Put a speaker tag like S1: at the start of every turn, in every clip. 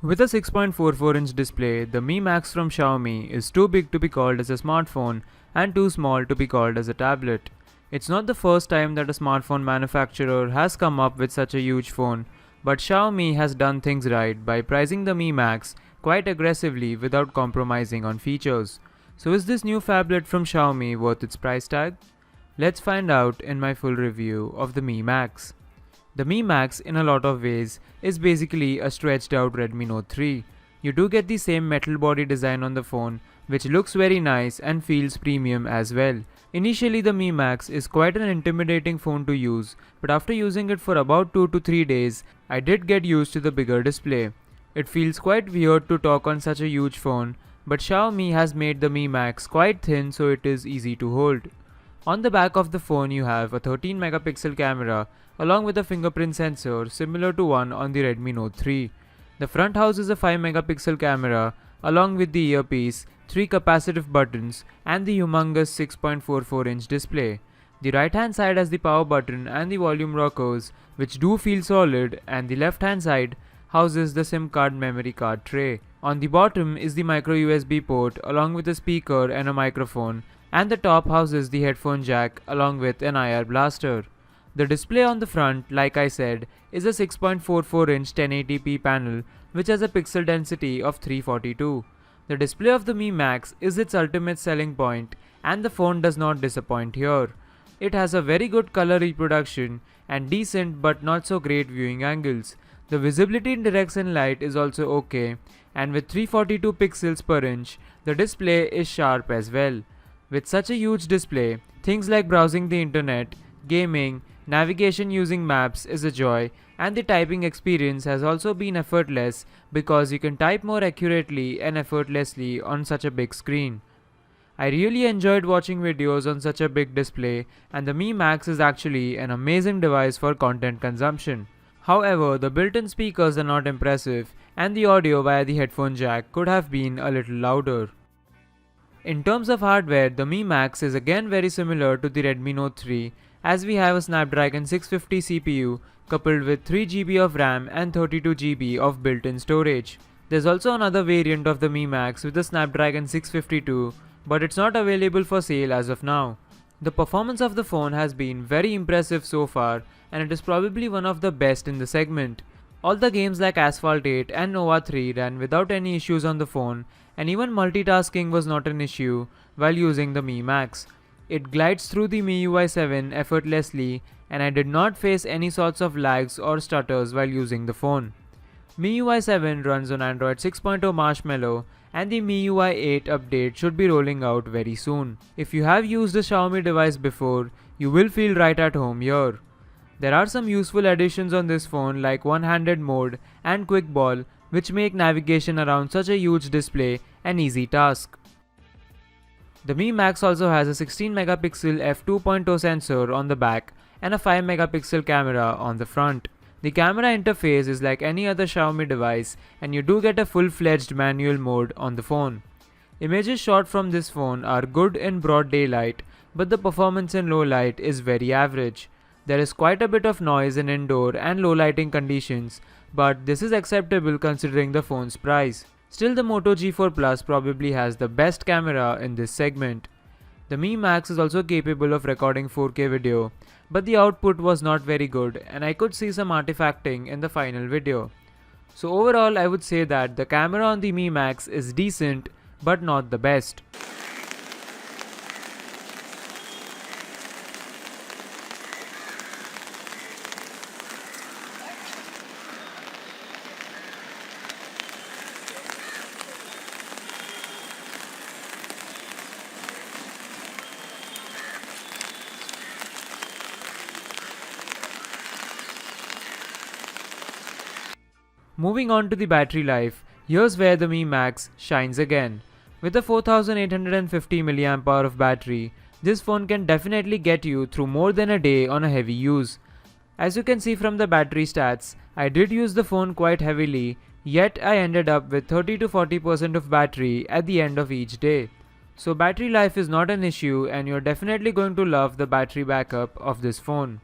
S1: With a 6.44-inch display, the Mi Max from Xiaomi is too big to be called as a smartphone and too small to be called as a tablet. It's not the first time that a smartphone manufacturer has come up with such a huge phone, but Xiaomi has done things right by pricing the Mi Max quite aggressively without compromising on features. So is this new phablet from Xiaomi worth its price tag? Let's find out in my full review of the Mi Max. The Mi Max in a lot of ways is basically a stretched out Redmi Note 3. You do get the same metal body design on the phone, which looks very nice and feels premium as well. Initially the Mi Max is quite an intimidating phone to use, but after using it for about 2 to 3 days, I did get used to the bigger display. It feels quite weird to talk on such a huge phone, but Xiaomi has made the Mi Max quite thin so it is easy to hold. On the back of the phone you have a 13 megapixel camera along with a fingerprint sensor similar to one on the Redmi Note 3. The front houses a 5 megapixel camera along with the earpiece, 3 capacitive buttons and the humongous 6.44-inch display. The right hand side has the power button and the volume rockers which do feel solid, and the left hand side houses the SIM card memory card tray. On the bottom is the micro USB port along with a speaker and a microphone, and the top houses the headphone jack along with an IR blaster. The display on the front, like I said, is a 6.44-inch 1080p panel which has a pixel density of 342. The display of the Mi Max is its ultimate selling point, and the phone does not disappoint here. It has a very good color reproduction and decent but not so great viewing angles. The visibility in direct sunlight is also okay, and with 342 pixels per inch, the display is sharp as well. With such a huge display, things like browsing the internet, gaming, navigation using maps is a joy, and the typing experience has also been effortless because you can type more accurately and effortlessly on such a big screen. I really enjoyed watching videos on such a big display, and the Mi Max is actually an amazing device for content consumption. However, the built-in speakers are not impressive, and the audio via the headphone jack could have been a little louder. In terms of hardware, the Mi Max is again very similar to the Redmi Note 3, as we have a Snapdragon 650 CPU coupled with 3GB of RAM and 32GB of built-in storage. There's also another variant of the Mi Max with the Snapdragon 652, but it's not available for sale as of now. The performance of the phone has been very impressive so far, and it is probably one of the best in the segment. All the games like Asphalt 8 and Nova 3 ran without any issues on the phone, and even multitasking was not an issue while using the Mi Max. It glides through the MIUI 7 effortlessly, and I did not face any sorts of lags or stutters while using the phone. MIUI 7 runs on Android 6.0 Marshmallow, and the MIUI 8 update should be rolling out very soon. If you have used a Xiaomi device before, you will feel right at home here. There are some useful additions on this phone like one-handed mode and quick ball, which make navigation around such a huge display an easy task. The Mi Max also has a 16 megapixel f2.0 sensor on the back and a 5 megapixel camera on the front. The camera interface is like any other Xiaomi device, and you do get a full-fledged manual mode on the phone. Images shot from this phone are good in broad daylight, but the performance in low light is very average. There is quite a bit of noise in indoor and low lighting conditions, but this is acceptable considering the phone's price. Still, the Moto G4 Plus probably has the best camera in this segment. The Mi Max is also capable of recording 4K video, but the output was not very good and I could see some artifacting in the final video. So overall, I would say that the camera on the Mi Max is decent but not the best. Moving on to the battery life, here's where the Mi Max shines again. With a 4850 mAh of battery, this phone can definitely get you through more than a day on a heavy use. As you can see from the battery stats, I did use the phone quite heavily, yet I ended up with 30 to 40% of battery at the end of each day. So battery life is not an issue, and you're definitely going to love the battery backup of this phone.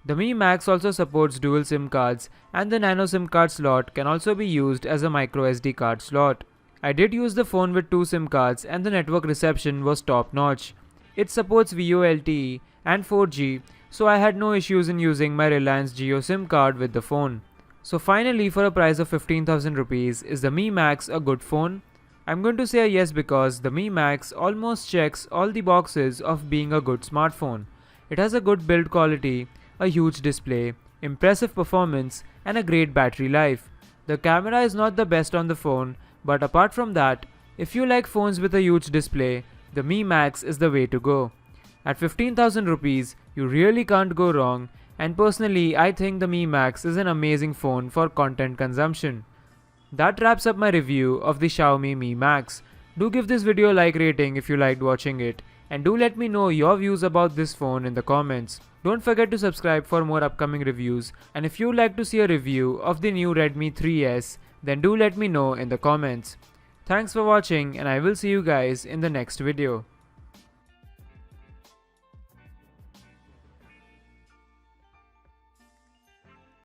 S1: The Mi Max also supports dual SIM cards, and the nano SIM card slot can also be used as a micro SD card slot. I did use the phone with 2 SIM cards and the network reception was top notch. It supports VoLTE and 4G, so I had no issues in using my Reliance Jio SIM card with the phone. So finally, for a price of 15,000 rupees, is the Mi Max a good phone? I'm going to say a yes because the Mi Max almost checks all the boxes of being a good smartphone. It has a good build quality, a huge display, impressive performance, and a great battery life. The camera is not the best on the phone, but apart from that, if you like phones with a huge display, the Mi Max is the way to go. At 15,000 rupees, you really can't go wrong, and personally, I think the Mi Max is an amazing phone for content consumption. That wraps up my review of the Xiaomi Mi Max. Do give this video a like rating if you liked watching it, and do let me know your views about this phone in the comments. Don't forget to subscribe for more upcoming reviews, and if you'd like to see a review of the new Redmi 3S, then do let me know in the comments. Thanks for watching, and I will see you guys in the next video.